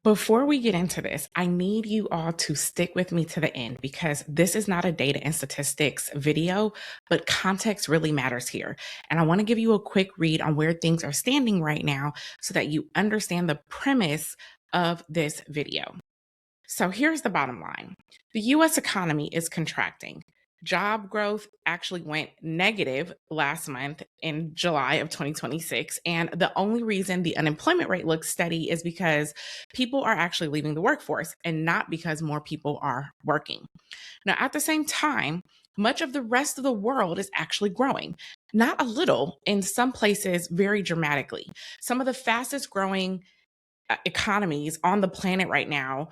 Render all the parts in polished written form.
Before we get into this, I need you all to stick with me to the end because this is not a data and statistics video, but context really matters here. And I want to give you a quick read on where things are standing right now so that you understand the premise of this video. So here's the bottom line. The US economy is contracting. Job growth actually went negative last month in July of 2026. And the only reason the unemployment rate looks steady is because people are actually leaving the workforce and not because more people are working. Now, at the same time, much of the rest of the world is actually growing, not a little, in some places, very dramatically. Some of the fastest growing economies on the planet right now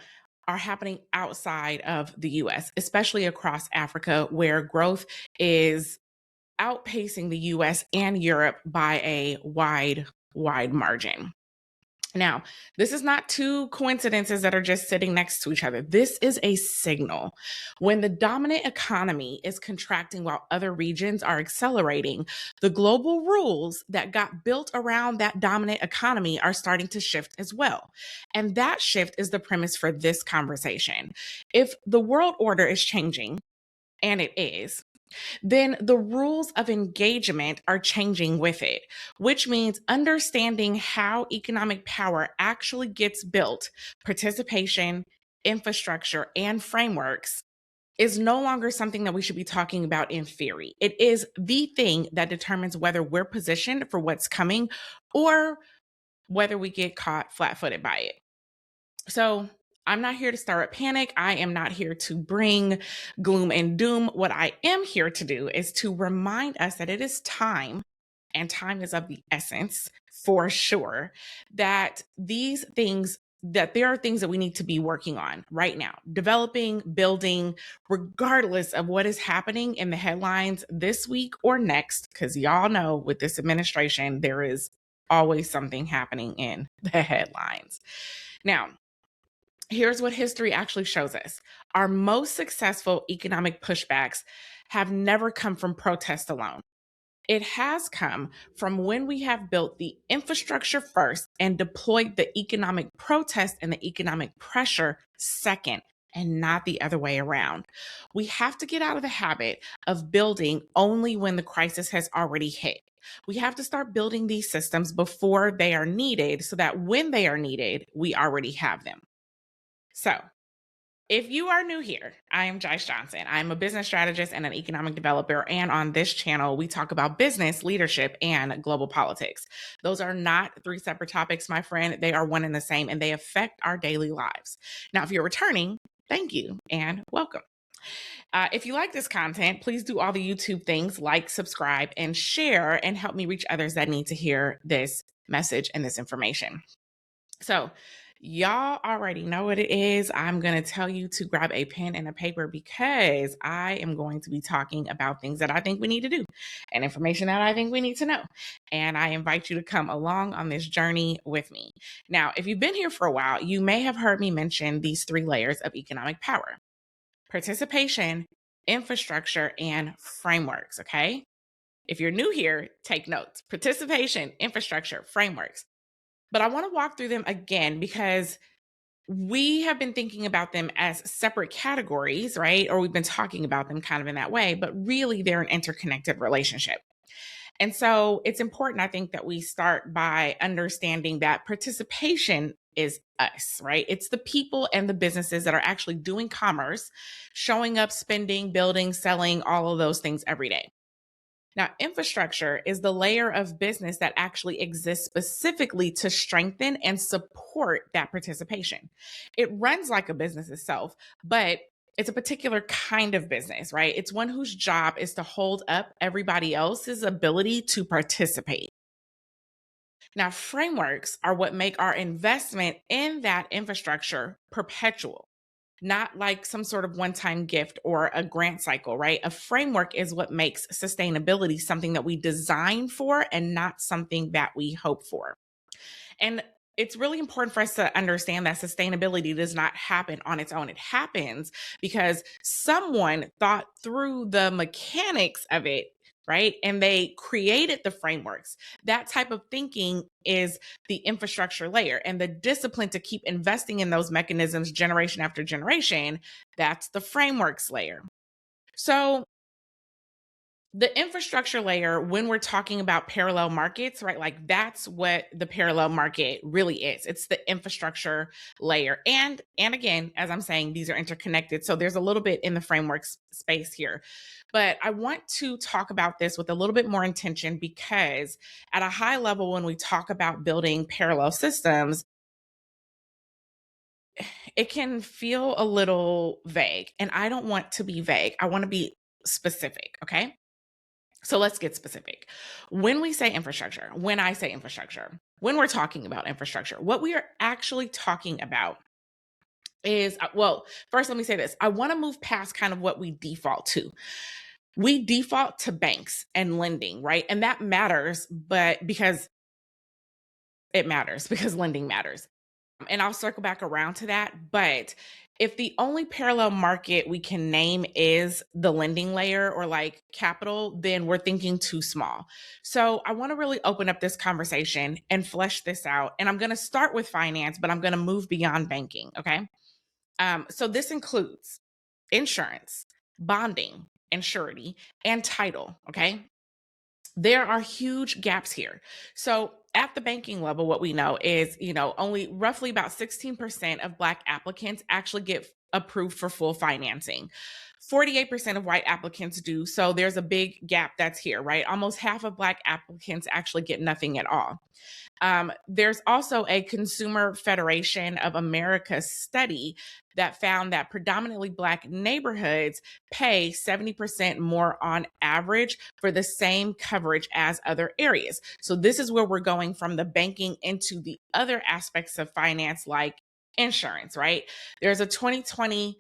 are happening outside of the US, especially across Africa, where growth is outpacing the US and Europe by a wide margin. Now, this is not two coincidences that are just sitting next to each other. This is a signal. When the dominant economy is contracting while other regions are accelerating, the global rules that got built around that dominant economy are starting to shift as well. And that shift is the premise for this conversation. If the world order is changing, and it is, then the rules of engagement are changing with it, which means understanding how economic power actually gets built, participation, infrastructure, and frameworks is no longer something that we should be talking about in theory. It is the thing that determines whether we're positioned for what's coming or whether we get caught flat-footed by it. So I'm not here to stir up panic. I am not here to bring gloom and doom. What I am here to do is to remind us that it is time, and time is of the essence for sure, that there are things that we need to be working on right now, developing, building, regardless of what is happening in the headlines this week or next, because y'all know with this administration, there is always something happening in the headlines. Now, here's what history actually shows us. Our most successful economic pushbacks have never come from protest alone. It has come from when we have built the infrastructure first and deployed the economic protest and the economic pressure second, and not the other way around. We have to get out of the habit of building only when the crisis has already hit. We have to start building these systems before they are needed so that when they are needed, we already have them. So, if you are new here, I am Jice Johnson. I'm a business strategist and an economic developer. And on this channel, we talk about business, leadership, and global politics. Those are not three separate topics, my friend. They are one and the same, and they affect our daily lives. Now, if you're returning, thank you and welcome. If you like this content, please do all the YouTube things like, subscribe, and share, and help me reach others that need to hear this message and this information. So, y'all already know what it is. I'm going to tell you to grab a pen and a paper because I am going to be talking about things that I think we need to do and information that I think we need to know. And I invite you to come along on this journey with me. Now, if you've been here for a while, you may have heard me mention these three layers of economic power: participation, infrastructure, and frameworks. Okay. If you're new here, take notes: participation, infrastructure, frameworks. But I want to walk through them again because we have been thinking about them as separate categories, right? Or we've been talking about them kind of in that way, but really they're an interconnected relationship. And so it's important, I think, that we start by understanding that participation is us, right? It's the people and the businesses that are actually doing commerce, showing up, spending, building, selling, all of those things every day. Now, infrastructure is the layer of business that actually exists specifically to strengthen and support that participation. It runs like a business itself, but it's a particular kind of business, right? It's one whose job is to hold up everybody else's ability to participate. Now, frameworks are what make our investment in that infrastructure perpetual, not like some sort of one-time gift or a grant cycle, right? A framework is what makes sustainability something that we design for and not something that we hope for. And it's really important for us to understand that sustainability does not happen on its own. It happens because someone thought through the mechanics of it right? And they created the frameworks. That type of thinking is the infrastructure layer, and the discipline to keep investing in those mechanisms generation after generation. That's the frameworks layer. So the infrastructure layer, when we're talking about parallel markets, right? Like that's what the parallel market really is. It's the infrastructure layer. And again, as I'm saying, these are interconnected. So there's a little bit in the framework space here. But I want to talk about this with a little bit more intention because at a high level, when we talk about building parallel systems, it can feel a little vague. And I don't want to be vague. I want to be specific. Okay. So let's get specific. When we say infrastructure, when I say infrastructure, when we're talking about infrastructure, what we are actually talking about is, well, first, let me say this. I want to move past kind of what we default to. We default to banks and lending, right? And that matters, but because it matters, because lending matters. And I'll circle back around to that. But if the only parallel market we can name is the lending layer or like capital, then we're thinking too small. So I want to really open up this conversation and flesh this out. And I'm going to start with finance, but I'm going to move beyond banking. Okay. So this includes insurance, bonding, and surety, and title. Okay. There are huge gaps here. So at the banking level, what we know is, only roughly about 16% of Black applicants actually get approved for full financing. 48% of white applicants do. So there's a big gap that's here, right? Almost half of Black applicants actually get nothing at all. There's also a Consumer Federation of America study that found that predominantly Black neighborhoods pay 70% more on average for the same coverage as other areas. So this is where we're going from the banking into the other aspects of finance, like insurance, right? There's a 2020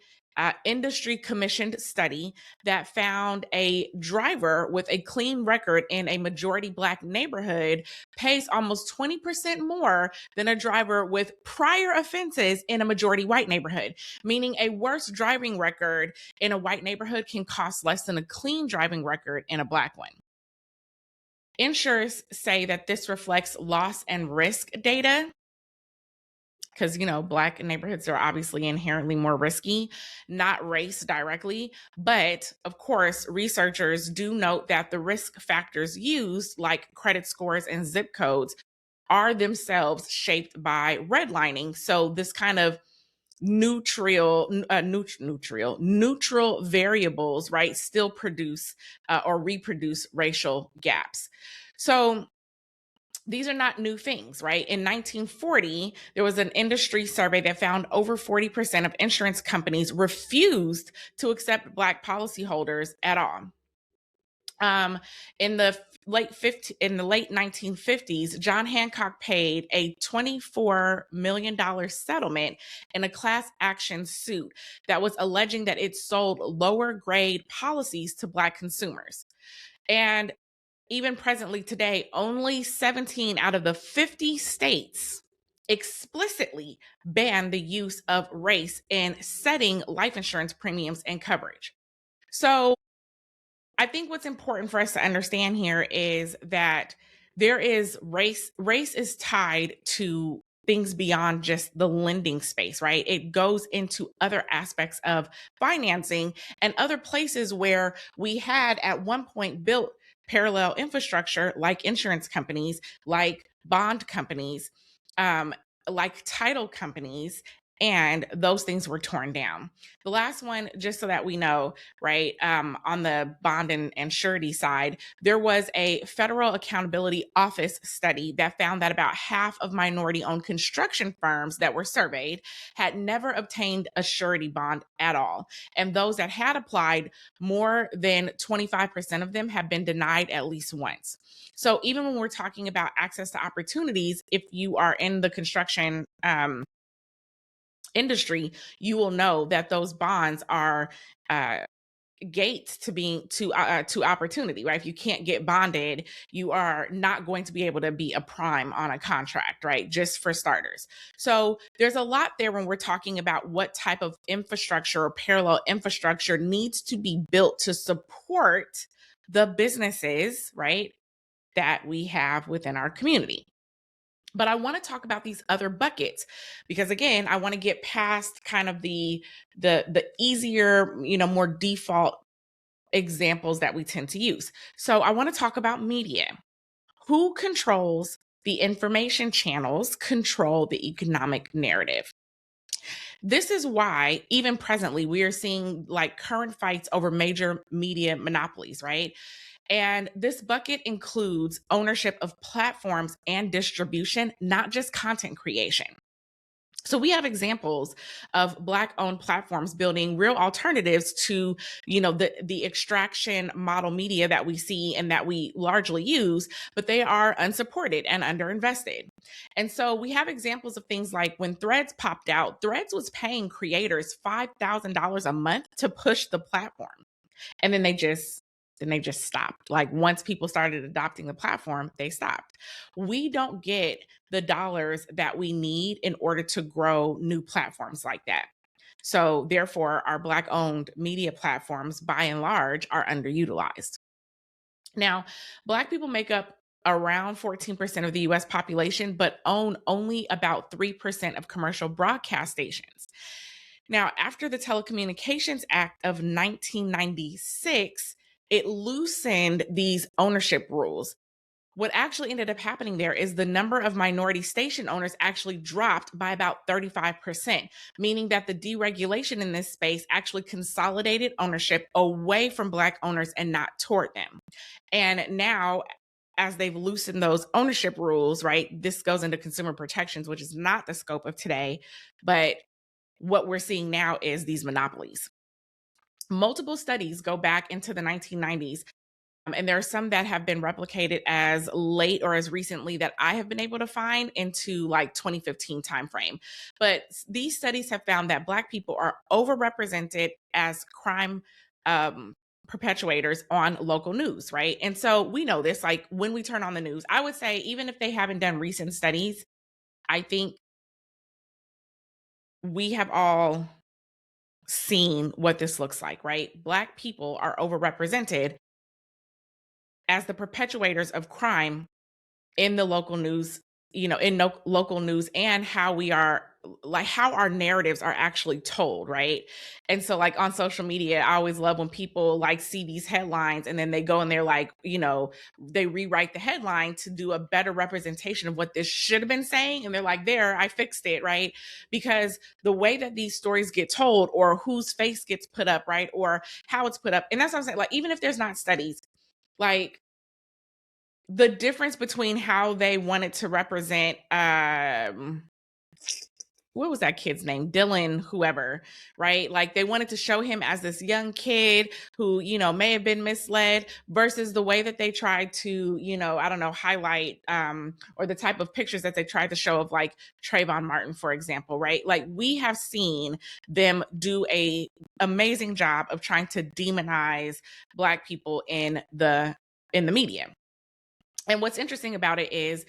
industry commissioned study that found a driver with a clean record in a majority Black neighborhood pays almost 20% more than a driver with prior offenses in a majority white neighborhood, meaning a worse driving record in a white neighborhood can cost less than a clean driving record in a Black one. Insurers say that this reflects loss and risk data because Black neighborhoods are obviously inherently more risky, not race directly, but of course researchers do note that the risk factors used, like credit scores and zip codes, are themselves shaped by redlining. So this kind of neutral variables, right, still produce or reproduce racial gaps. So these are not new things, right? In 1940, there was an industry survey that found over 40% of insurance companies refused to accept Black policyholders at all. In the late 1950s, John Hancock paid a $24 million settlement in a class action suit that was alleging that it sold lower grade policies to Black consumers. And even presently today, only 17 out of the 50 states explicitly ban the use of race in setting life insurance premiums and coverage. So I think what's important for us to understand here is that there is race is tied to things beyond just the lending space, right? It goes into other aspects of financing and other places where we had at one point built parallel infrastructure like insurance companies, like bond companies, like title companies, and those things were torn down. The last one, just so that we know, right, on the bond and surety side, there was a Federal Accountability Office study that found that about half of minority-owned construction firms that were surveyed had never obtained a surety bond at all. And those that had applied, more than 25% of them have been denied at least once. So even when we're talking about access to opportunities, if you are in the construction industry, you will know that those bonds are gates to opportunity, right? If you can't get bonded, you are not going to be able to be a prime on a contract, right? Just for starters. So there's a lot there when we're talking about what type of infrastructure or parallel infrastructure needs to be built to support the businesses, right, that we have within our community. But I want to talk about these other buckets because again, I want to get past kind of the easier, more default examples that we tend to use. So I want to talk about media. Who controls the information channels control the economic narrative. This is why, even presently, we are seeing like current fights over major media monopolies, right? And this bucket includes ownership of platforms and distribution, not just content creation. So we have examples of Black owned platforms building real alternatives to, the extraction model media that we see and that we largely use, but they are unsupported and underinvested. And so we have examples of things like when Threads popped out, Threads was paying creators $5,000 a month to push the platform. And then they just stopped. Like once people started adopting the platform, they stopped. We don't get the dollars that we need in order to grow new platforms like that. So therefore, our Black owned media platforms by and large are underutilized. Now, Black people make up around 14% of the US population, but own only about 3% of commercial broadcast stations. Now, after the Telecommunications Act of 1996, it loosened these ownership rules. What actually ended up happening there is the number of minority station owners actually dropped by about 35%, meaning that the deregulation in this space actually consolidated ownership away from Black owners and not toward them. And now, as they've loosened those ownership rules, right, this goes into consumer protections, which is not the scope of today, but what we're seeing now is these monopolies. Multiple studies go back into the 1990s, and there are some that have been replicated as late or as recently that I have been able to find into like 2015 timeframe. But these studies have found that Black people are overrepresented as crime perpetuators on local news, right? And so we know this, like when we turn on the news, I would say, even if they haven't done recent studies, I think we have all seen what this looks like, right? Black people are overrepresented as the perpetuators of crime in the local news, in local news, and how we are like how our narratives are actually told, right? And so like on social media, I always love when people like see these headlines and then they go and they're like, they rewrite the headline to do a better representation of what this should have been saying. And they're like, there, I fixed it, right? Because the way that these stories get told or whose face gets put up, right? Or how it's put up. And that's what I'm saying. Like, even if there's not studies, like the difference between how they wanted to represent what was that kid's name? Dylan, whoever, right? Like they wanted to show him as this young kid who, may have been misled versus the way that they tried to, I don't know, highlight or the type of pictures that they tried to show of like Trayvon Martin, for example, right? Like we have seen them do a amazing job of trying to demonize Black people in the media. And what's interesting about it is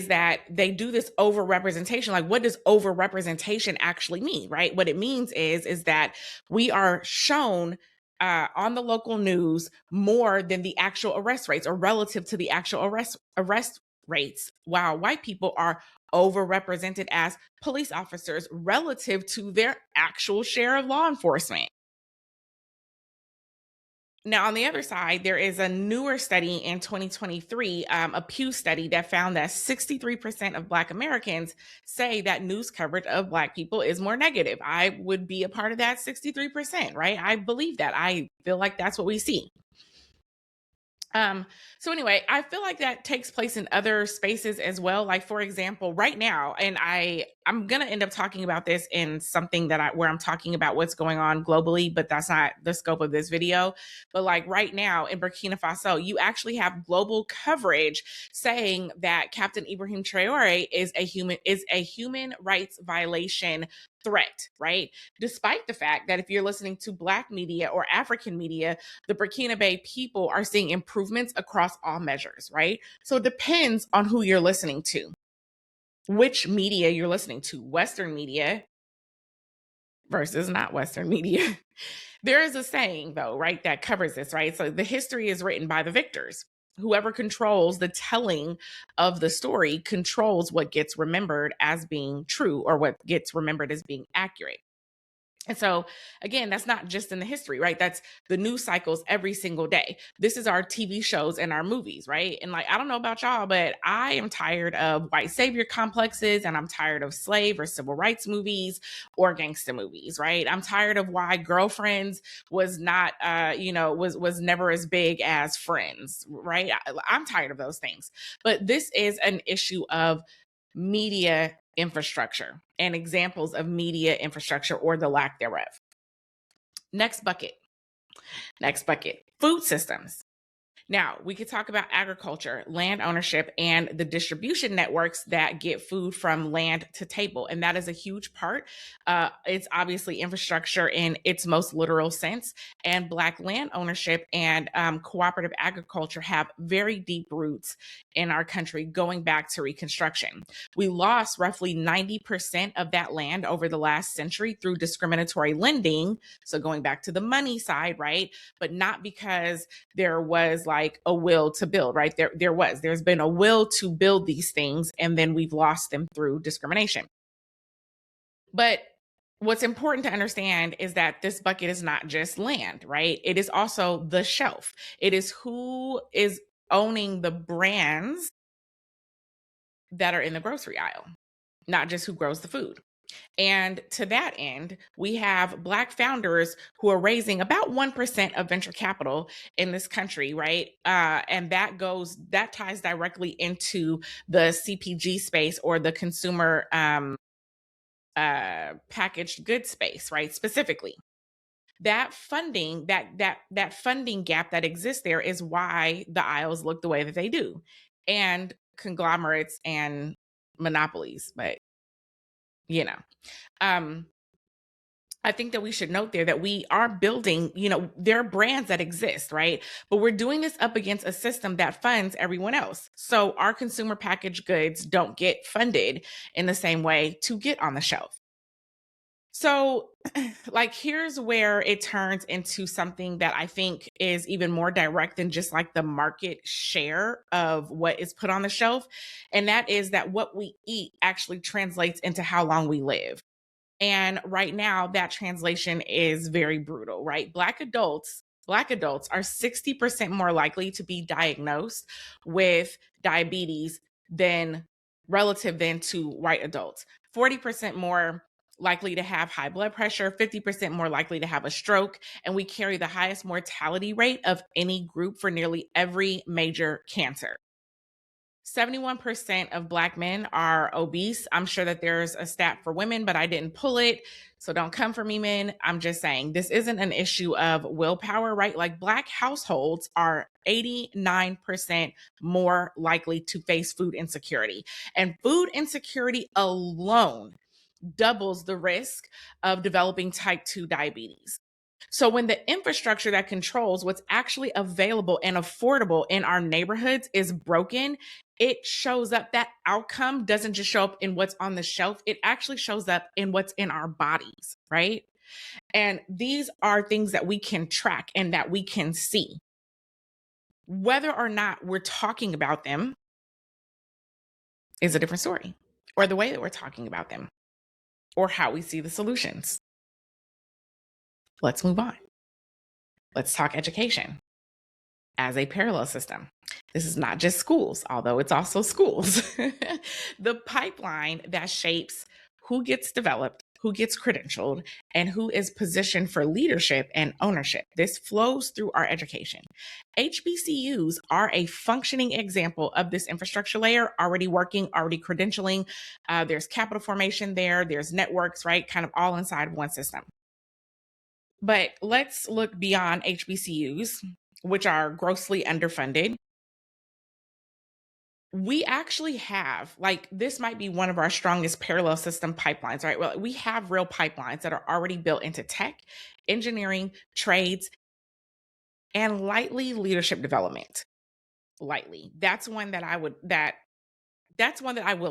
that they do this overrepresentation. Like, what does overrepresentation actually mean, right? What it means is that we are shown on the local news more than the actual arrest rates or relative to the actual arrest rates, while white people are overrepresented as police officers relative to their actual share of law enforcement. Now, on the other side, there is a newer study in 2023, a Pew study that found that 63% of Black Americans say that news coverage of Black people is more negative. I would be a part of that 63%, right? I believe that. I feel like that's what we see. So anyway, I feel like that takes place in other spaces as well. Like for example, right now, and I'm gonna end up talking about this in something where I'm talking about what's going on globally, but that's not the scope of this video. But like right now in Burkina Faso, you actually have global coverage saying that Captain Ibrahim Traore is a human rights violation threat, right? Despite the fact that if you're listening to Black media or African media, the Burkina Faso people are seeing improvements across all measures, right? So it depends on who you're listening to, which media you're listening to. Western media versus not Western media. There is a saying, though, right, that covers this, right? So the history is written by the victors. Whoever controls the telling of the story controls what gets remembered as being true or what gets remembered as being accurate. And so, again, that's not just in the history, right? That's the news cycles every single day. This is our TV shows and our movies, right? And like, I don't know about y'all, but I am tired of white savior complexes, and I'm tired of slave or civil rights movies or gangster movies, right? I'm tired of why Girlfriends was not, was never as big as Friends, right? I'm tired of those things. But this is an issue of media infrastructure and examples of media infrastructure or the lack thereof. Next bucket, food systems. Now, we could talk about agriculture, land ownership, and the distribution networks that get food from land to table. And that is a huge part. It's obviously infrastructure in its most literal sense. And Black land ownership and cooperative agriculture have very deep roots in our country going back to Reconstruction. We lost roughly 90% of that land over the last century through discriminatory lending. So going back to the money side, right? But not because there was like a will to build, right? There's been a will to build these things, and then we've lost them through discrimination. But what's important to understand is that this bucket is not just land, right? It is also the shelf. It is who is owning the brands that are in the grocery aisle, not just who grows the food. And to that end, we have Black founders who are raising about 1% of venture capital in this country, right? And that ties directly into the CPG space or the consumer packaged goods space, right? Specifically. That funding, that funding gap that exists there is why the aisles look the way that they do. And conglomerates and monopolies, but you know. Um, I think that we should note there that we are building, there are brands that exist, right? But we're doing this up against a system that funds everyone else. So our consumer packaged goods don't get funded in the same way to get on the shelf. So, like, here's where it turns into something that I think is even more direct than just like the market share of what is put on the shelf. And that is that what we eat actually translates into how long we live. And right now, that translation is very brutal, right? Black adults are 60% more likely to be diagnosed with diabetes than relative than to white adults. 40% more likely to have high blood pressure, 50% more likely to have a stroke, and we carry the highest mortality rate of any group for nearly every major cancer. 71% of Black men are obese. I'm sure that there's a stat for women, but I didn't pull it. So don't come for me, men. I'm just saying this isn't an issue of willpower, right? Like Black households are 89% more likely to face food insecurity. And food insecurity alone doubles the risk of developing type 2 diabetes. So when the infrastructure that controls what's actually available and affordable in our neighborhoods is broken, it shows up. That outcome doesn't just show up in what's on the shelf, it actually shows up in what's in our bodies, right? And these are things that we can track and that we can see. Whether or not we're talking about them is a different story, or the way that we're talking about them, or how we see the solutions. Let's move on. Let's talk education as a parallel system. This is not just schools, although it's also schools. The pipeline that shapes who gets developed, who gets credentialed, and who is positioned for leadership and ownership. This flows through our education. HBCUs are a functioning example of this infrastructure layer, already working, already credentialing. There's capital formation there, there's networks, right? Kind of all inside one system. But let's look beyond HBCUs, which are grossly underfunded. We actually have, like, this might be one of our strongest parallel system pipelines, right? Well, we have real pipelines that are already built into tech, engineering, trades, and lightly leadership development. Lightly. That's one that I will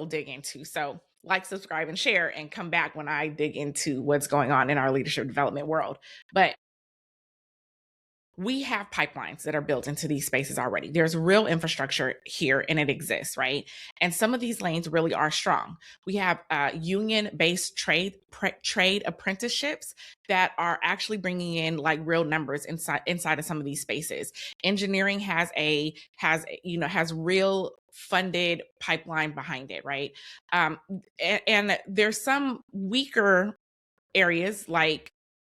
dig into. So like, subscribe, and share, and come back when I dig into what's going on in our leadership development world. But we have pipelines that are built into these spaces already. There's real infrastructure here and it exists, right? And some of these lanes really are strong. We have union-based trade apprenticeships that are actually bringing in like real numbers inside of some of these spaces. Engineering has real funded pipeline behind it, right? And there's some weaker areas like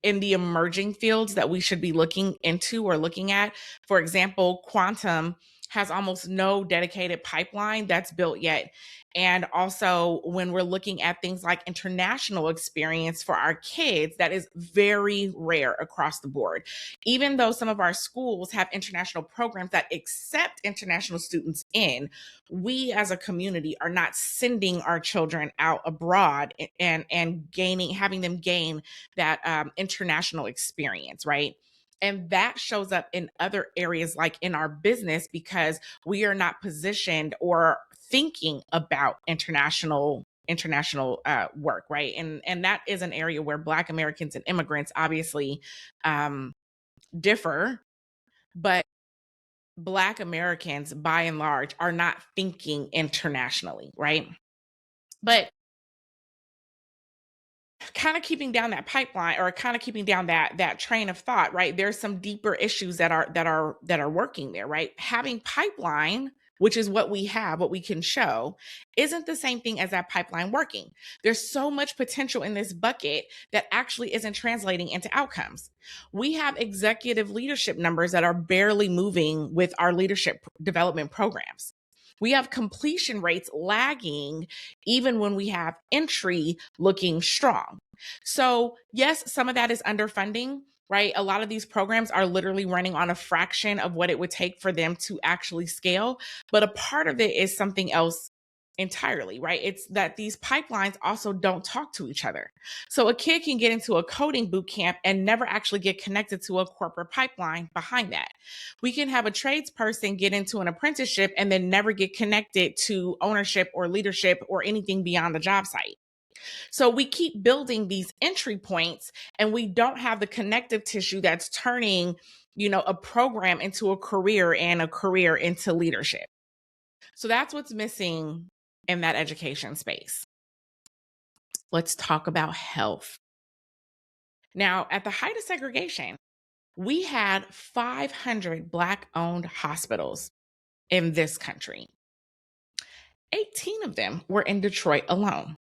in the emerging fields that we should be looking into or looking at. For example, quantum has almost no dedicated pipeline that's built yet. And also, when we're looking at things like international experience for our kids, that is very rare across the board. Even though some of our schools have international programs that accept international students in, we as a community are not sending our children out abroad and having them gain that international experience, right? And that shows up in other areas like in our business because we are not positioned or thinking about international work, right? And that is an area where Black Americans and immigrants obviously differ, but Black Americans by and large are not thinking internationally, right? But kind of keeping down that pipeline or kind of keeping down that train of thought, right? There's some deeper issues that are working there, right? Having pipeline, which is what we have, what we can show, isn't the same thing as that pipeline working. There's so much potential in this bucket that actually isn't translating into outcomes. We have executive leadership numbers that are barely moving with our leadership development programs. We have completion rates lagging even when we have entry looking strong. So, yes, some of that is underfunding, right? A lot of these programs are literally running on a fraction of what it would take for them to actually scale. But a part of it is something else entirely, right? It's that these pipelines also don't talk to each other. So a kid can get into a coding boot camp and never actually get connected to a corporate pipeline behind that. We can have a tradesperson get into an apprenticeship and then never get connected to ownership or leadership or anything beyond the job site. So we keep building these entry points and we don't have the connective tissue that's turning, a program into a career and a career into leadership. So that's what's missing in that education space. Let's talk about health. Now, at the height of segregation, we had 500 Black-owned hospitals in this country. 18 of them were in Detroit alone.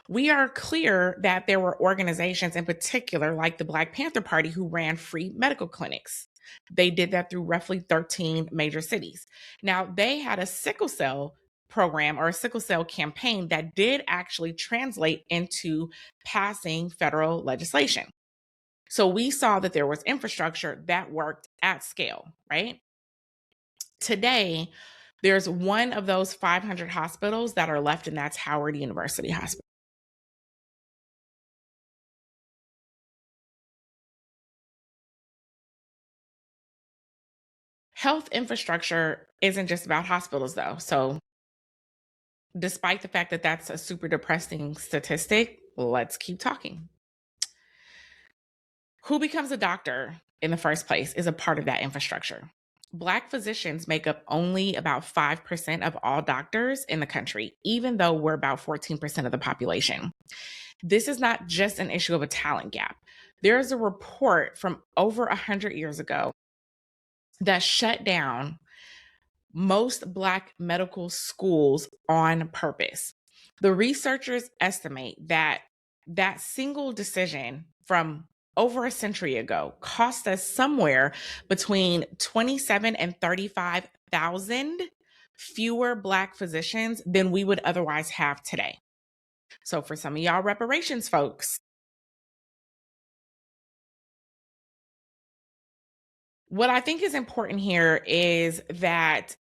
We are clear that there were organizations in particular, like the Black Panther Party, who ran free medical clinics. They did that through roughly 13 major cities. Now, they had a sickle cell program or a sickle cell campaign that did actually translate into passing federal legislation. So we saw that there was infrastructure that worked at scale, right? Today, there's one of those 500 hospitals that are left, and that's Howard University Hospital. Health infrastructure isn't just about hospitals, though. So, despite the fact that that's a super depressing statistic, let's keep talking. Who becomes a doctor in the first place is a part of that infrastructure. Black physicians make up only about 5% of all doctors in the country, even though we're about 14% of the population. This is not just an issue of a talent gap. There is a report from over 100 years ago that shut down most Black medical schools on purpose. The researchers estimate that that single decision from over a century ago cost us somewhere between 27 and 35,000 fewer Black physicians than we would otherwise have today. So for some of y'all reparations folks, what I think is important here is that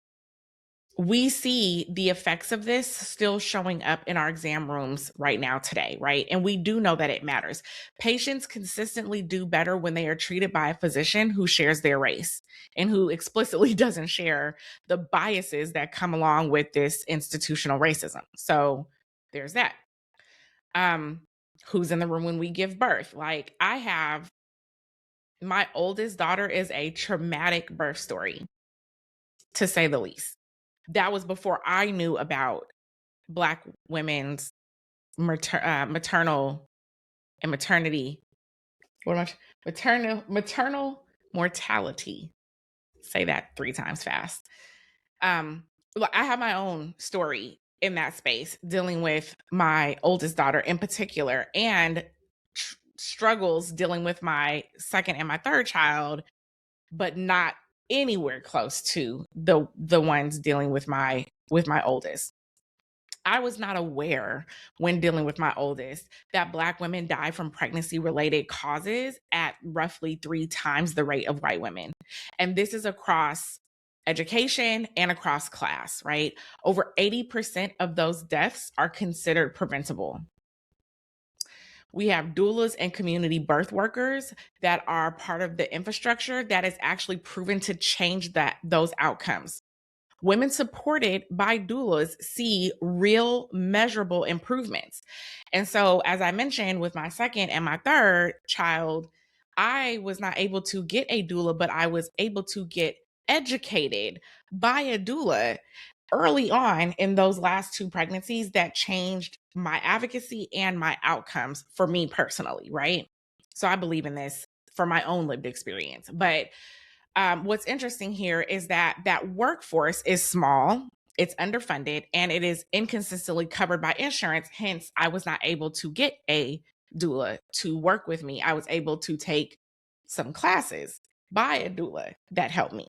we see the effects of this still showing up in our exam rooms right now today, right? And we do know that it matters. Patients consistently do better when they are treated by a physician who shares their race and who explicitly doesn't share the biases that come along with this institutional racism. So there's that. Um, who's in the room when we give birth? Like, I have my oldest daughter is a traumatic birth story, to say the least. That was before I knew about Black women's maternal and maternity. What am I? Maternal mortality. Say that 3 times fast. Well, I have my own story in that space, dealing with my oldest daughter in particular, and struggles dealing with my second and my third child, but not anywhere close to the ones dealing with my oldest. I was not aware when dealing with my oldest that Black women die from pregnancy related causes at roughly 3 times the rate of white women. And this is across education and across class, right? Over 80% of those deaths are considered preventable. We have doulas and community birth workers that are part of the infrastructure that is actually proven to change those outcomes. Women supported by doulas see real measurable improvements. And so, as I mentioned, with my second and my third child, I was not able to get a doula, but I was able to get educated by a doula early on in those last 2 pregnancies that changed my advocacy and my outcomes for me personally, right? So I believe in this for my own lived experience. But what's interesting here is that workforce is small, it's underfunded, and it is inconsistently covered by insurance. Hence, I was not able to get a doula to work with me. I was able to take some classes by a doula that helped me.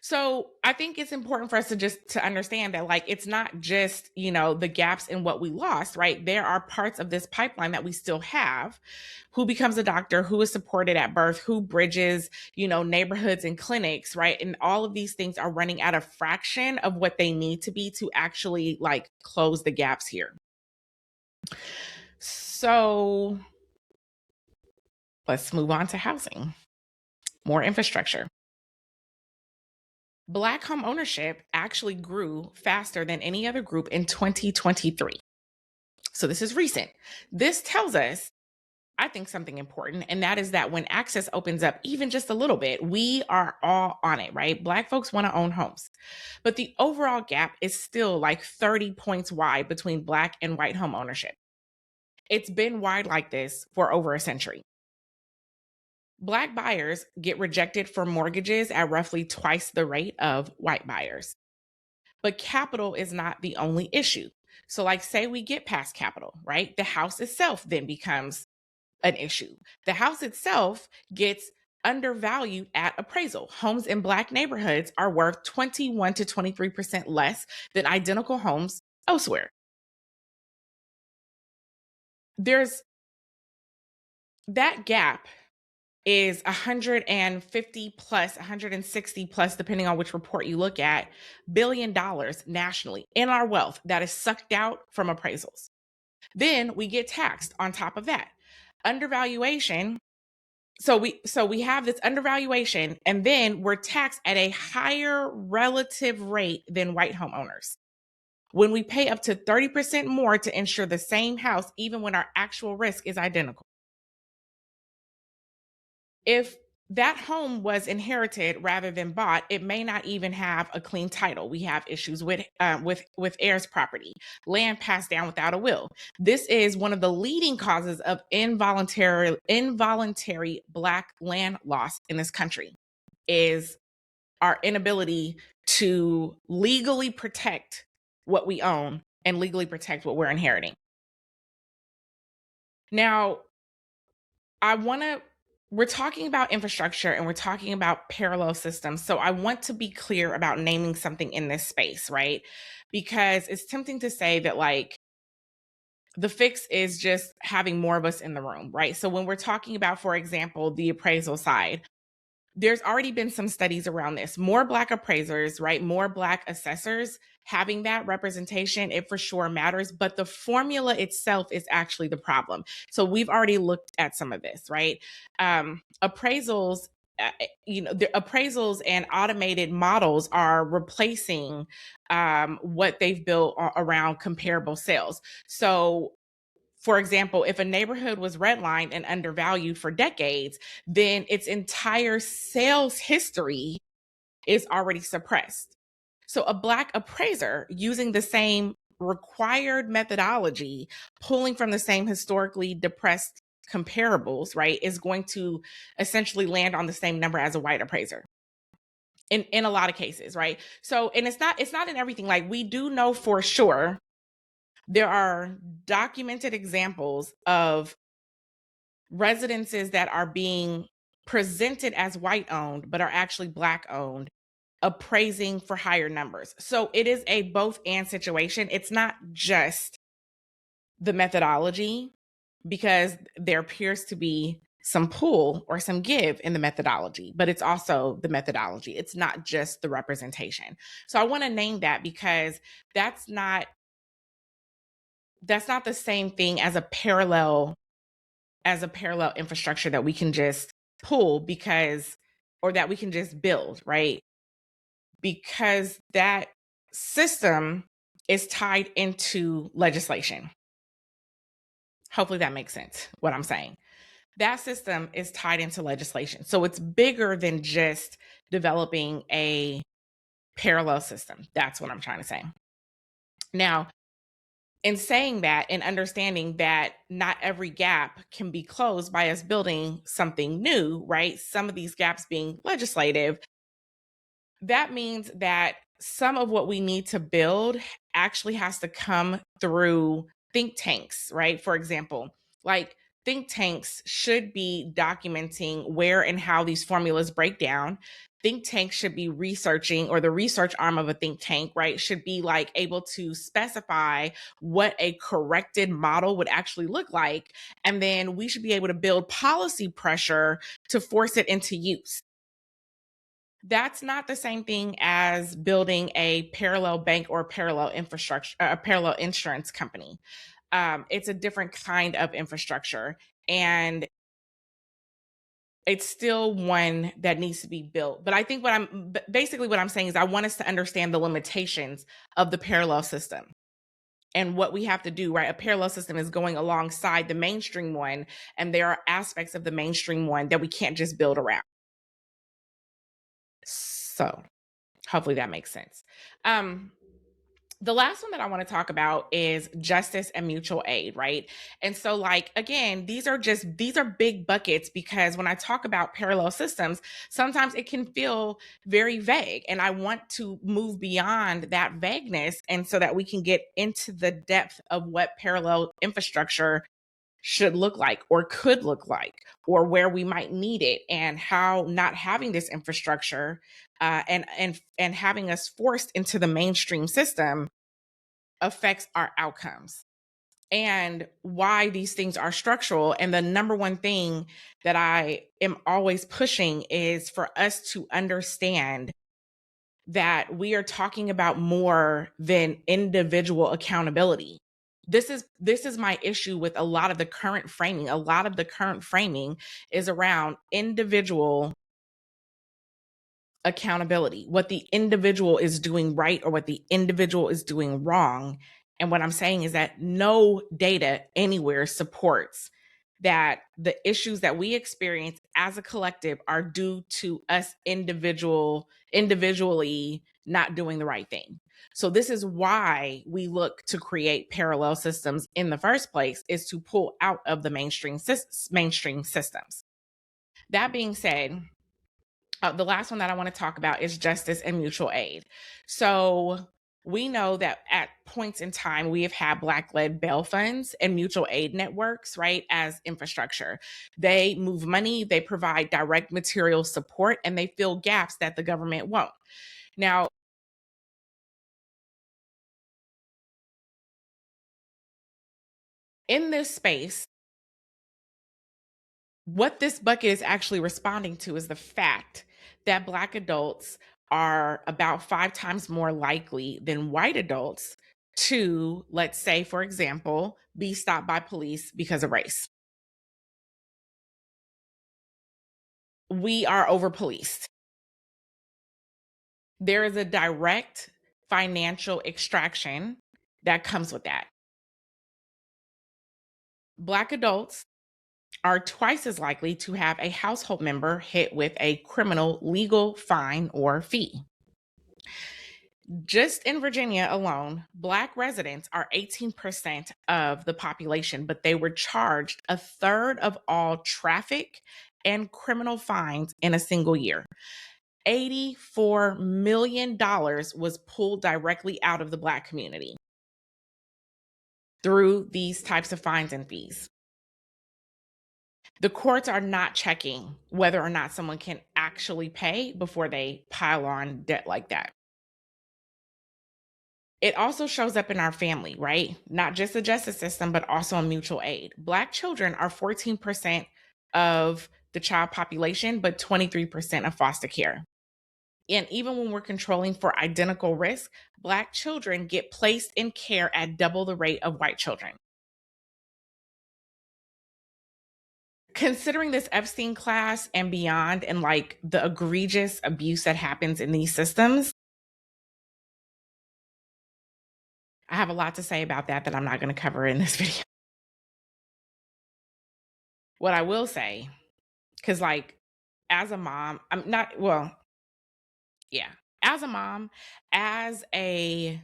So I think it's important for us to understand that, like, it's not just, the gaps in what we lost, right? There are parts of this pipeline that we still have. Who becomes a doctor, who is supported at birth, who bridges, neighborhoods and clinics, right? And all of these things are running at a fraction of what they need to be to actually like close the gaps here. So let's move on to housing, more infrastructure. Black home ownership actually grew faster than any other group in 2023. So this is recent. This tells us, I think, something important, and that is that when access opens up even just a little bit, we are all on it, right? Black folks want to own homes, but the overall gap is still like 30 points wide between Black and white home ownership. It's been wide like this for over a century. Black buyers get rejected for mortgages at roughly twice the rate of white buyers. But capital is not the only issue. So, like, say we get past capital, right? The house itself then becomes an issue. The house itself gets undervalued at appraisal. Homes in Black neighborhoods are worth 21 to 23% less than identical homes elsewhere. There's that gap is 150 plus, 160 plus, depending on which report you look at, $billion nationally in our wealth that is sucked out from appraisals. Then we get taxed on top of that. Undervaluation. So we have this undervaluation, and then we're taxed at a higher relative rate than white homeowners. When we pay up to 30% more to insure the same house, even when our actual risk is identical. If that home was inherited rather than bought, it may not even have a clean title. We have issues with heirs property, land passed down without a will. This is one of the leading causes of involuntary Black land loss in this country, is our inability to legally protect what we own and legally protect what we're inheriting. Now, we're talking about infrastructure and we're talking about parallel systems. So I want to be clear about naming something in this space, right? Because it's tempting to say that, like, the fix is just having more of us in the room, right? So when we're talking about, for example, the appraisal side, there's already been some studies around this. More Black appraisers, right? More Black assessors. Having that representation, it for sure matters, but the formula itself is actually the problem. So we've already looked at some of this, right? Appraisals the appraisals and automated models are replacing what they've built around comparable sales. So, for example, if a neighborhood was redlined and undervalued for decades, then its entire sales history is already suppressed. So, a Black appraiser using the same required methodology, pulling from the same historically depressed comparables, right, is going to essentially land on the same number as a white appraiser in a lot of cases, right? So, and it's not in everything. Like, we do know for sure there are documented examples of residences that are being presented as white owned but are actually Black owned, appraising for higher numbers. So it is a both and situation. It's not just the methodology, because there appears to be some pull or some give in the methodology, but it's also the methodology. It's not just the representation. So I want to name that because that's not the same thing as a parallel infrastructure that we can just pull because, or that we can just build, right? Because that system is tied into legislation. Hopefully that makes sense, what I'm saying. That system is tied into legislation. So it's bigger than just developing a parallel system. That's what I'm trying to say. Now, in saying that and understanding that not every gap can be closed by us building something new, right? Some of these gaps being legislative, that means that some of what we need to build actually has to come through think tanks, right? For example, like think tanks should be documenting where and how these formulas break down. Think tanks should be researching, or the research arm of a think tank, right, should be like able to specify what a corrected model would actually look like. And then we should be able to build policy pressure to force it into use. That's not the same thing as building a parallel bank or parallel infrastructure, a parallel insurance company. It's a different kind of infrastructure, and it's still one that needs to be built. But I think basically what I'm saying is I want us to understand the limitations of the parallel system and what we have to do, right? A parallel system is going alongside the mainstream one, and there are aspects of the mainstream one that we can't just build around. So hopefully that makes sense. The last one that I want to talk about is justice and mutual aid, right? And so, like, again, these are big buckets, because when I talk about parallel systems, sometimes it can feel very vague. And I want to move beyond that vagueness, and so that we can get into the depth of what parallel infrastructure should look like, or could look like, or where we might need it, and how not having this infrastructure and having us forced into the mainstream system affects our outcomes, and why these things are structural. And the number one thing that I am always pushing is for us to understand that we are talking about more than individual accountability. This is my issue with a lot of the current framing. A lot of the current framing is around individual accountability, what the individual is doing right or what the individual is doing wrong. And what I'm saying is that no data anywhere supports that the issues that we experience as a collective are due to us individually not doing the right thing. So this is why we look to create parallel systems in the first place, is to pull out of the mainstream systems. That being said, the last one that I want to talk about is justice and mutual aid. So we know that at points in time, we have had Black-led bail funds and mutual aid networks, right, as infrastructure. They move money, they provide direct material support, and they fill gaps that the government won't. Now, in this space, what this bucket is actually responding to is the fact that Black adults are about 5 times more likely than white adults to, let's say, for example, be stopped by police because of race. we are over policed. There is a direct financial extraction that comes with that. Black adults are twice as likely to have a household member hit with a criminal legal fine or fee. Just in Virginia alone, Black residents are 18% of the population, but they were charged a third of all traffic and criminal fines in a single year. $84 million was pulled directly out of the Black community through these types of fines and fees. The courts are not checking whether or not someone can actually pay before they pile on debt like that. It also shows up in our family, right? Not just the justice system, but also in mutual aid. Black children are 14% of the child population, but 23% of foster care. And even when we're controlling for identical risk, Black children get placed in care at double the rate of white children. Considering this Epstein class and beyond, and like the egregious abuse that happens in these systems, I have a lot to say about that I'm not going to cover in this video. What I will say, because like as a mom, I'm not, well, yeah, as a mom, as a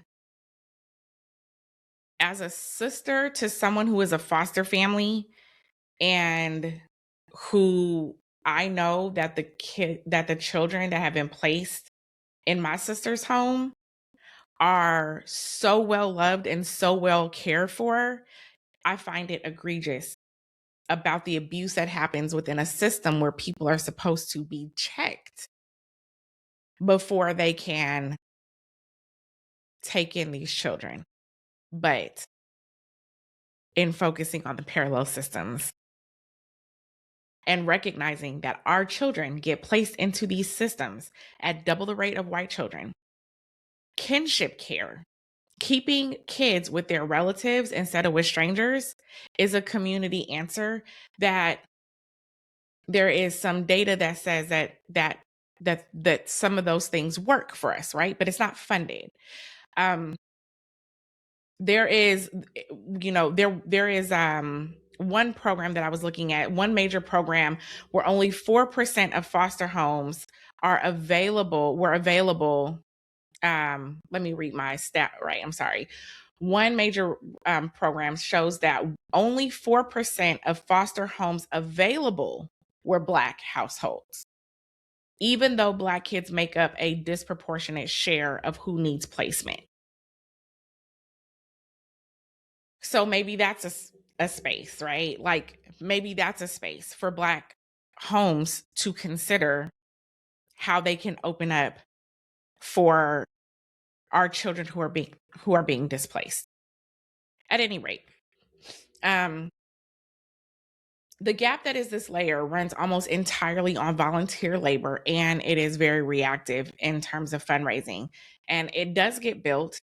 sister to someone who is a foster family, and who I know that the children that have been placed in my sister's home are so well loved and so well cared for, I find it egregious about the abuse that happens within a system where people are supposed to be checked before they can take in these children. But in focusing on the parallel systems and recognizing that our children get placed into these systems at double the rate of white children, kinship care, keeping kids with their relatives instead of with strangers, is a community answer that there is some data that says that some of those things work for us, right? But it's not funded. There is, there is one program that I was looking at, one major program where only 4% of foster homes were available. Let me read my stat right. I'm sorry. One major program shows that only 4% of foster homes available were Black households, even though Black kids make up a disproportionate share of who needs placement. So maybe that's a space, right? Like maybe that's a space for Black homes to consider how they can open up for our children who are being displaced. At any rate, the gap that is this layer runs almost entirely on volunteer labor, and it is very reactive in terms of fundraising. And it does get built.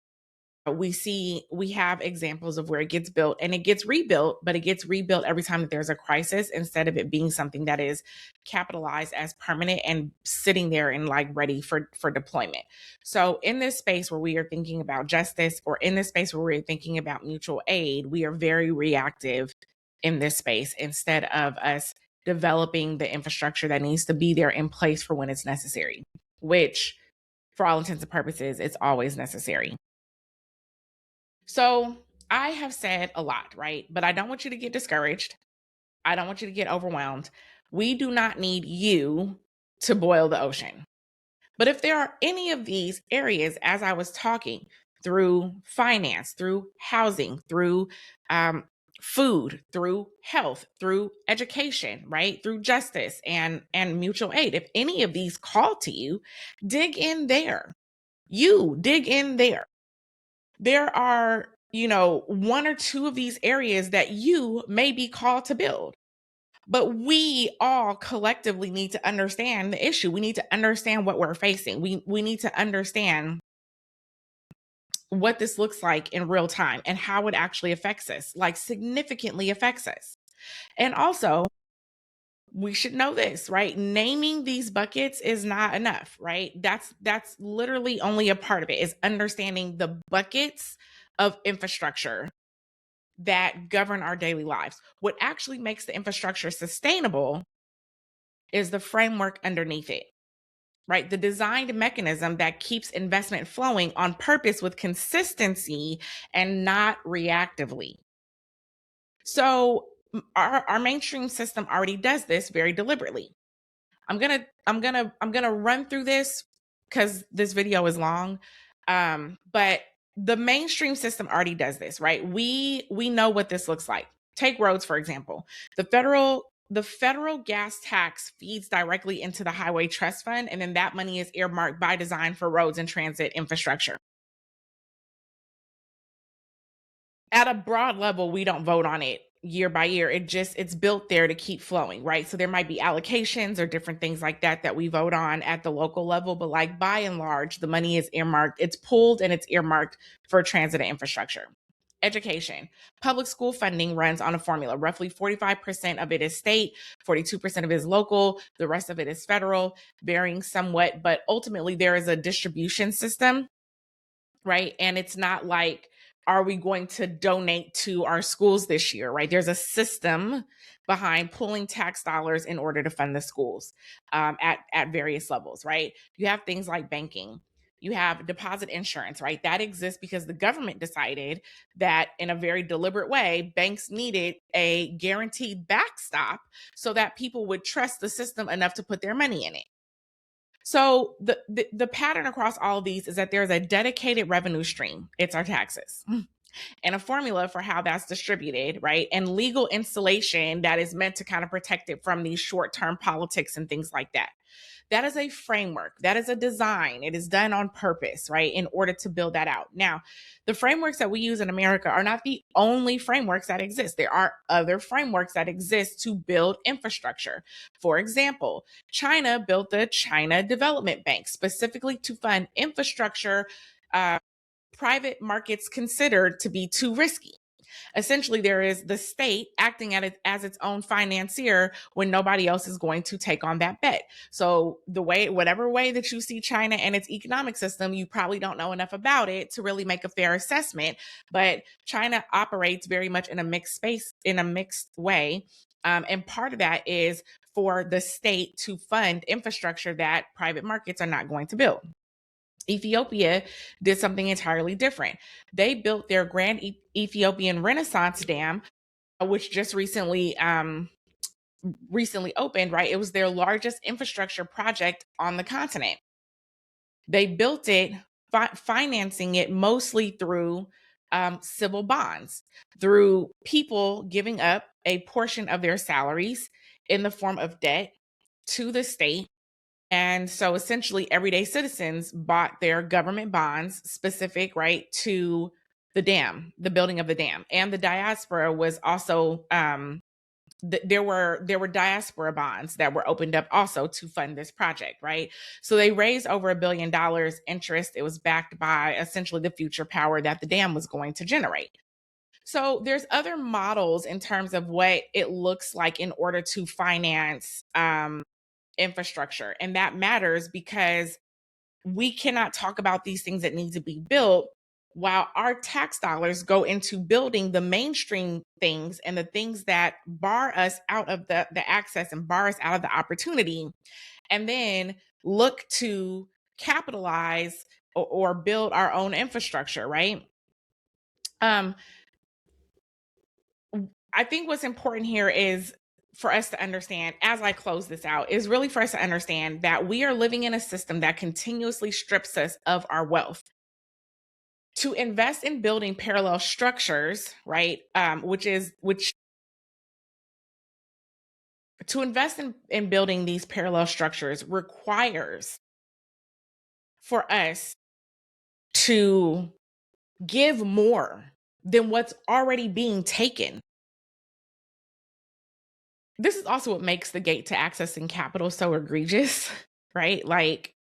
We have examples of where it gets built and it gets rebuilt, but it gets rebuilt every time that there's a crisis, instead of it being something that is capitalized as permanent and sitting there and like ready for deployment. So in this space where we are thinking about justice, or in this space where we're thinking about mutual aid, we are very reactive in this space instead of us developing the infrastructure that needs to be there in place for when it's necessary, which for all intents and purposes, it's always necessary. So I have said a lot, right? But I don't want you to get discouraged. I don't want you to get overwhelmed. We do not need you to boil the ocean. But if there are any of these areas, as I was talking, through finance, through housing, through food, through health, through education, right? Through justice and mutual aid, if any of these call to you, dig in there. You dig in there. There are, one or two of these areas that you may be called to build. But we all collectively need to understand the issue. We need to understand what we're facing. We need to understand what this looks like in real time and how it actually affects us, like significantly affects us. And also, we should know this, right? Naming these buckets is not enough, right? That's literally only a part of it, is understanding the buckets of infrastructure that govern our daily lives. What actually makes the infrastructure sustainable is the framework underneath it, right? The designed mechanism that keeps investment flowing on purpose with consistency and not reactively. So our mainstream system already does this very deliberately. I'm gonna run through this because this video is long. But the mainstream system already does this, right? We know what this looks like. Take roads, for example. The federal gas tax feeds directly into the highway trust fund, and then that money is earmarked by design for roads and transit infrastructure. At a broad level, we don't vote on it year by year. It's built there to keep flowing, right? So there might be allocations or different things like that that we vote on at the local level, but like by and large, the money is earmarked, it's pooled and it's earmarked for transit and infrastructure. Education. Public school funding runs on a formula. Roughly 45% of it is state, 42% of it is local, the rest of it is federal, varying somewhat, but ultimately there is a distribution system, right? And it's not like, are we going to donate to our schools this year, right? There's a system behind pulling tax dollars in order to fund the schools at various levels, right? You have things like banking. You have deposit insurance, right? That exists because the government decided that in a very deliberate way, banks needed a guaranteed backstop so that people would trust the system enough to put their money in it. So the pattern across all of these is that there's a dedicated revenue stream. It's our taxes. And a formula for how that's distributed, right? And legal installation that is meant to kind of protect it from these short-term politics and things like that. That is a framework. That is a design. It is done on purpose, right? In order to build that out. Now, the frameworks that we use in America are not the only frameworks that exist. There are other frameworks that exist to build infrastructure. For example, China built the China Development Bank specifically to fund infrastructure private markets considered to be too risky. Essentially, there is the state acting at it as its own financier when nobody else is going to take on that bet. So whatever way that you see China and its economic system, you probably don't know enough about it to really make a fair assessment. But China operates very much in a mixed space, in a mixed way. And part of that is for the state to fund infrastructure that private markets are not going to build. Ethiopia did something entirely different. They built their Grand Ethiopian Renaissance Dam, which just recently opened, right? It was their largest infrastructure project on the continent. They built it, financing it mostly through civil bonds, through people giving up a portion of their salaries in the form of debt to the state. And so essentially, everyday citizens bought their government bonds specific, right, to the dam, the building of the dam. And the diaspora was also, there were diaspora bonds that were opened up also to fund this project, right? So they raised over $1 billion interest. It was backed by essentially the future power that the dam was going to generate. So there's other models in terms of what it looks like in order to finance infrastructure. And that matters because we cannot talk about these things that need to be built while our tax dollars go into building the mainstream things and the things that bar us out of the access and bar us out of the opportunity, and then look to capitalize or build our own infrastructure, right? Um, I think what's important here is for us to understand, as I close this out, is really for us to understand that we are living in a system that continuously strips us of our wealth. To invest in building parallel structures, right? Which to invest in building these parallel structures requires for us to give more than what's already being taken. This is also what makes the gate to accessing capital so egregious, right? Like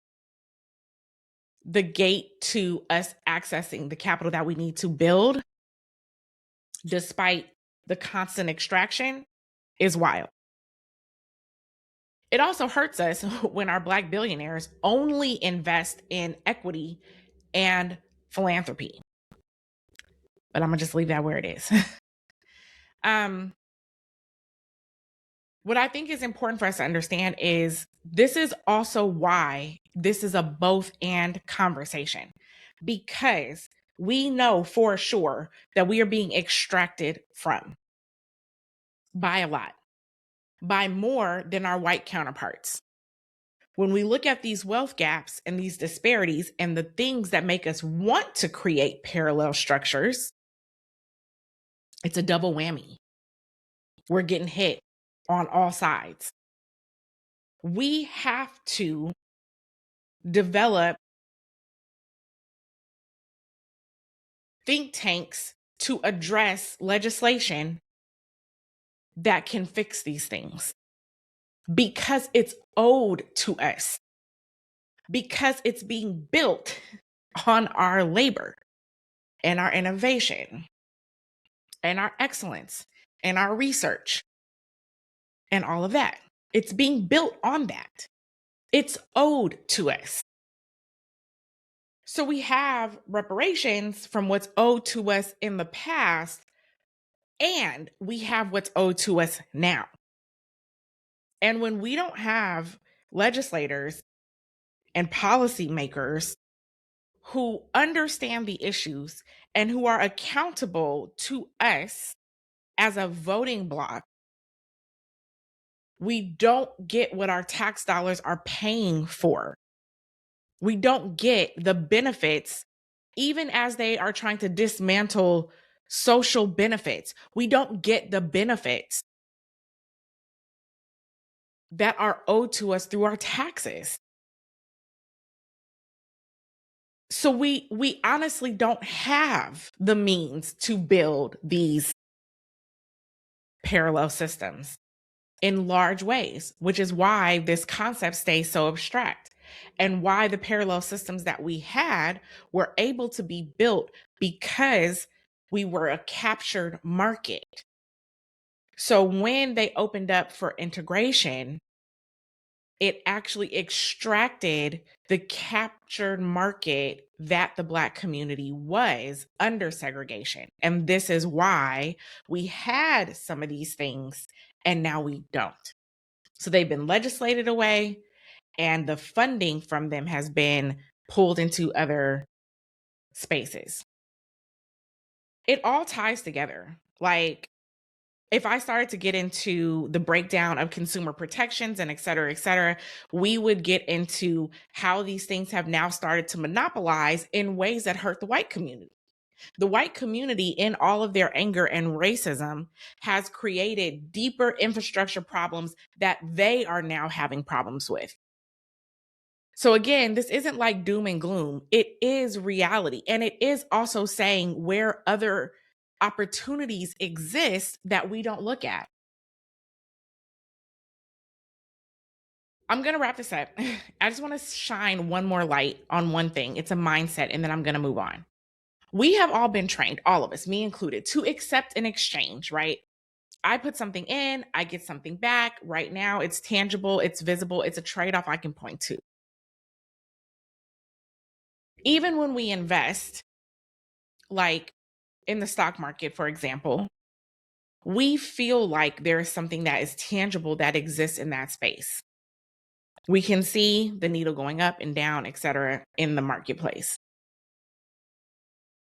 the gate to us accessing the capital that we need to build, despite the constant extraction, is wild. It also hurts us when our Black billionaires only invest in equity and philanthropy. But I'm gonna just leave that where it is. um, what I think is important for us to understand is this is also why this is a both and conversation, because we know for sure that we are being extracted from by a lot, by more than our white counterparts. When we look at these wealth gaps and these disparities and the things that make us want to create parallel structures, it's a double whammy. We're getting hit on all sides. We have to develop think tanks to address legislation that can fix these things because it's owed to us, because it's being built on our labor and our innovation and our excellence and our research and all of that. It's being built on that. It's owed to us. So we have reparations from what's owed to us in the past, and we have what's owed to us now. And when we don't have legislators and policymakers who understand the issues and who are accountable to us as a voting bloc, we don't get what our tax dollars are paying for. We don't get the benefits, even as they are trying to dismantle social benefits. We don't get the benefits that are owed to us through our taxes. So we honestly don't have the means to build these parallel systems in large ways, which is why this concept stays so abstract and why the parallel systems that we had were able to be built because we were a captured market. So when they opened up for integration, it actually extracted the captured market that the Black community was under segregation. And this is why we had some of these things and now we don't. So they've been legislated away and the funding from them has been pulled into other spaces. It all ties together. Like, if I started to get into the breakdown of consumer protections and et cetera, we would get into how these things have now started to monopolize in ways that hurt the white community. The white community, in all of their anger and racism, has created deeper infrastructure problems that they are now having problems with. So again, this isn't like doom and gloom. It is reality. And it is also saying where other opportunities exist that we don't look at. I'm going to wrap this up. I just want to shine one more light on one thing. It's a mindset, and then I'm going to move on. We have all been trained, all of us, me included, to accept an exchange, right? I put something in, I get something back. Right now, it's tangible, it's visible, it's a trade off I can point to. Even when we invest, like in the stock market, for example, we feel like there is something that is tangible that exists in that space. We can see the needle going up and down, et cetera, in the marketplace.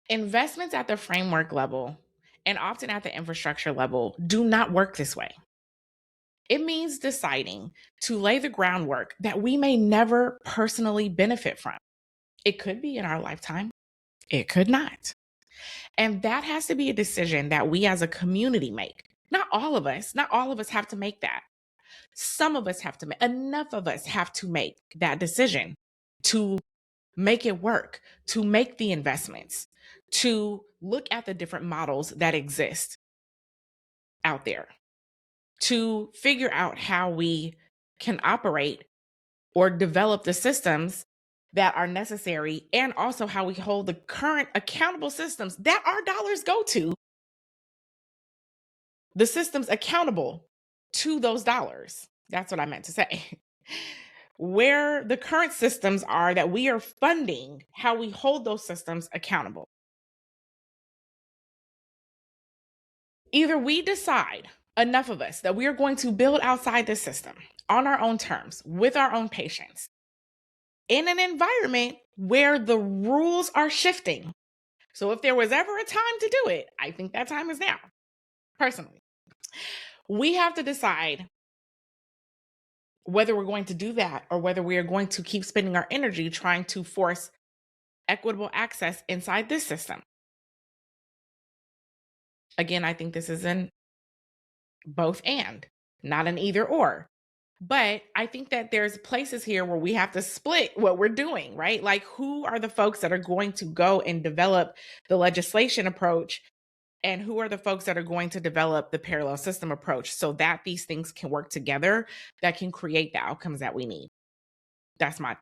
Investments at the framework level and often at the infrastructure level do not work this way. It means deciding to lay the groundwork that we may never personally benefit from. It could be in our lifetime, it could not. And that has to be a decision that we as a community make. Not all of us have to make that. Some of us have to make, enough of us have to make that decision to make it work, to make the investments, to look at the different models that exist out there, to figure out how we can operate or develop the systems that are necessary, and also how we hold the current accountable systems that our dollars go to, the systems accountable to those dollars. That's what I meant to say. Where the current systems are that we are funding, how we hold those systems accountable. Either we decide, enough of us, that we are going to build outside this system on our own terms, with our own patience, in an environment where the rules are shifting. So if there was ever a time to do it, I think that time is now, personally. We have to decide whether we're going to do that or whether we are going to keep spending our energy trying to force equitable access inside this system. Again, I think this is an both and, not an either or. But I think that there's places here where we have to split what we're doing, right? Like, who are the folks that are going to go and develop the legislation approach? And who are the folks that are going to develop the parallel system approach so that these things can work together, that can create the outcomes that we need? That's my.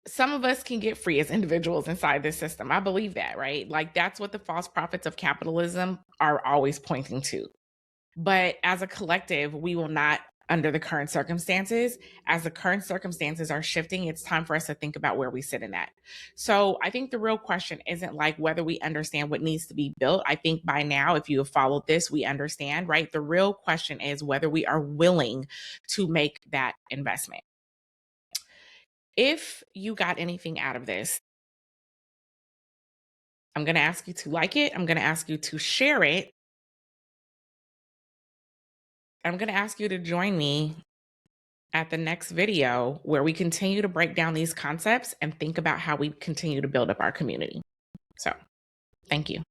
Some of us can get free as individuals inside this system. I believe that, right? Like, that's what the false prophets of capitalism are always pointing to. But as a collective, we will not, under the current circumstances. As the current circumstances are shifting, it's time for us to think about where we sit in that. So I think the real question isn't like whether we understand what needs to be built. I think by now, if you have followed this, we understand, right? The real question is whether we are willing to make that investment. If you got anything out of this, I'm going to ask you to like it. I'm going to ask you to share it. I'm going to ask you to join me at the next video where we continue to break down these concepts and think about how we continue to build up our community. So, thank you.